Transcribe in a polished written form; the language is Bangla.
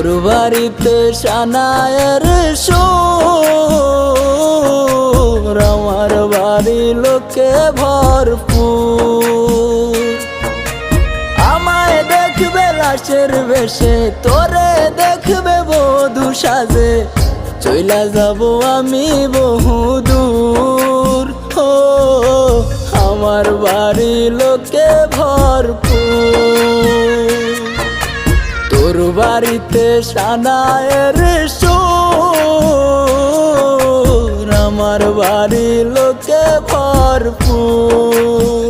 তোর বাড়িতে সানায়ের সুর, আমার বাড়ি লোকে ভরপুর। আমায় দেখবে লাশের বেশে, তোরে দেখবে বধূ সাজে, চইলা যাব আমি বহুদূর। ও আমার বাড়ি লোকে ভরপুর। তোর বাড়িতে সানায়ের সুর, আমার বাড়ি লোকে ভরপুর।